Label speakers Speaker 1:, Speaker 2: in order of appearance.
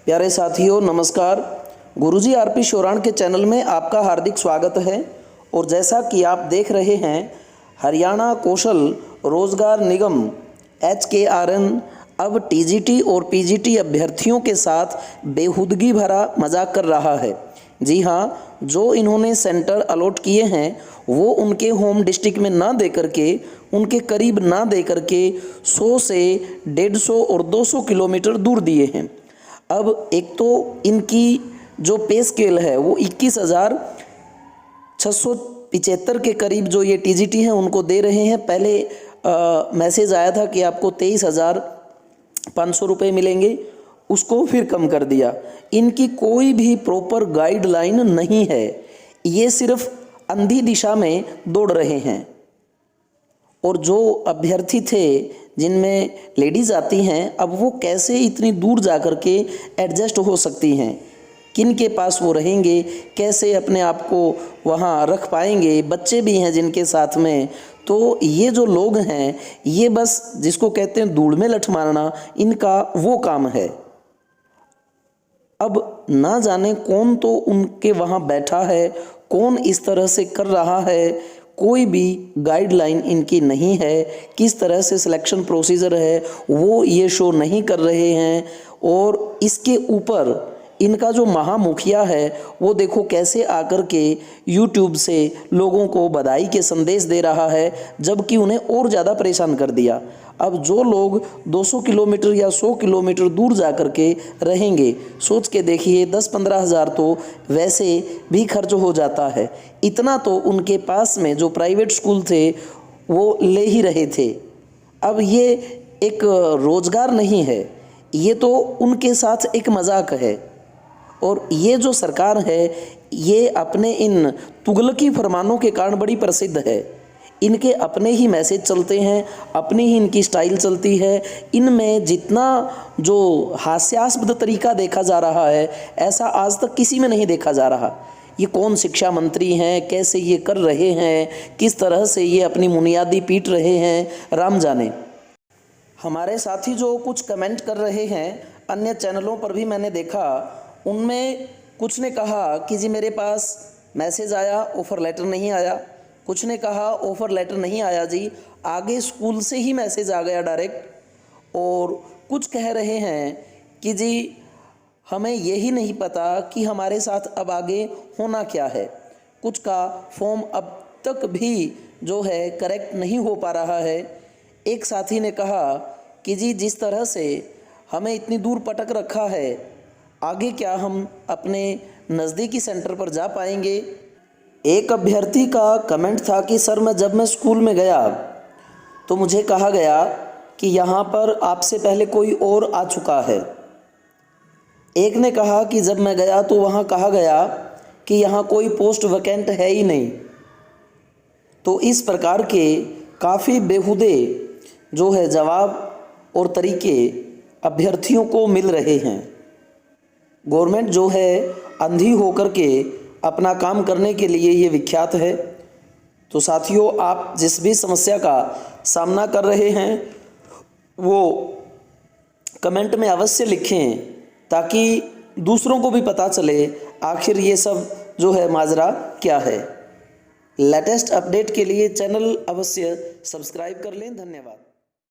Speaker 1: प्यारे साथियों नमस्कार। गुरुजी आरपी शोराण के चैनल में आपका हार्दिक स्वागत है। और जैसा कि आप देख रहे हैं, हरियाणा कौशल रोजगार निगम HKRN अब TGT और PGT अभ्यर्थियों के साथ बेहूदगी भरा मजाक कर रहा है। जी हाँ, जो इन्होंने सेंटर अलॉट किए हैं वो उनके होम डिस्ट्रिक्ट में ना दे करके, उनके करीब ना दे करके 100 से 150 और 200 किलोमीटर दूर दिए हैं। अब एक तो इनकी जो पे स्केल है वो 21,675 के करीब जो ये TGT हैं उनको दे रहे हैं। पहले मैसेज आया था कि आपको 23,500 रुपये मिलेंगे, उसको फिर कम कर दिया। इनकी कोई भी प्रॉपर गाइडलाइन नहीं है, ये सिर्फ अंधी दिशा में दौड़ रहे हैं। और जो अभ्यर्थी थे जिनमें लेडीज़ आती हैं, अब वो कैसे इतनी दूर जा कर के एडजस्ट हो सकती हैं, किन के पास वो रहेंगे, कैसे अपने आप को वहाँ रख पाएंगे। बच्चे भी हैं जिनके साथ में। तो ये जो लोग हैं ये बस जिसको कहते हैं धूल में लठ मारना, इनका वो काम है। अब ना जाने कौन तो उनके वहाँ बैठा है, कौन इस तरह से कर रहा है, कोई भी गाइडलाइन इनकी नहीं है। किस तरह से सिलेक्शन प्रोसीजर है वो ये शो नहीं कर रहे हैं। और इसके ऊपर इनका जो महामुखिया है वो देखो कैसे आकर के YouTube से लोगों को बधाई के संदेश दे रहा है, जबकि उन्हें और ज़्यादा परेशान कर दिया। अब जो लोग 200 किलोमीटर या 100 किलोमीटर दूर जा कर के रहेंगे, सोच के देखिए 10-15 हज़ार तो वैसे भी खर्च हो जाता है। इतना तो उनके पास में जो प्राइवेट स्कूल थे वो ले ही रहे थे। अब ये एक रोज़गार नहीं है, ये तो उनके साथ एक मजाक है। और ये जो सरकार है ये अपने इन तुगलकी फरमानों के कारण बड़ी प्रसिद्ध है। इनके अपने ही मैसेज चलते हैं, अपनी ही इनकी स्टाइल चलती है। इनमें जितना जो हास्यास्पद तरीका देखा जा रहा है ऐसा आज तक किसी में नहीं देखा जा रहा। ये कौन शिक्षा मंत्री हैं, कैसे ये कर रहे हैं, किस तरह से ये अपनी बुनियादी पीट रहे हैं, राम जाने। हमारे साथी जो कुछ कमेंट कर रहे हैं अन्य चैनलों पर भी मैंने देखा, उनमें कुछ ने कहा कि जी मेरे पास मैसेज आया, ऑफ़र लेटर नहीं आया। कुछ ने कहा ऑफ़र लेटर नहीं आया जी, आगे स्कूल से ही मैसेज आ गया डायरेक्ट। और कुछ कह रहे हैं कि जी हमें यही नहीं पता कि हमारे साथ अब आगे होना क्या है। कुछ का फॉर्म अब तक भी जो है करेक्ट नहीं हो पा रहा है। एक साथी ने कहा कि जी जिस तरह से हमें इतनी दूर पटक रखा है, आगे क्या हम अपने नज़दीकी सेंटर पर जा पाएंगे। एक अभ्यर्थी का कमेंट था कि सर जब मैं स्कूल में गया तो मुझे कहा गया कि यहाँ पर आपसे पहले कोई और आ चुका है। एक ने कहा कि जब मैं गया तो वहाँ कहा गया कि यहाँ कोई पोस्ट वैकेंट है ही नहीं। तो इस प्रकार के काफ़ी बेहुदे जो है जवाब और तरीके अभ्यर्थियों को मिल रहे हैं। गवर्नमेंट जो है अंधी होकर के अपना काम करने के लिए ये विख्यात है। तो साथियों, आप जिस भी समस्या का सामना कर रहे हैं वो कमेंट में अवश्य लिखें, ताकि दूसरों को भी पता चले आखिर ये सब जो है माजरा क्या है। लेटेस्ट अपडेट के लिए चैनल अवश्य सब्सक्राइब कर लें। धन्यवाद।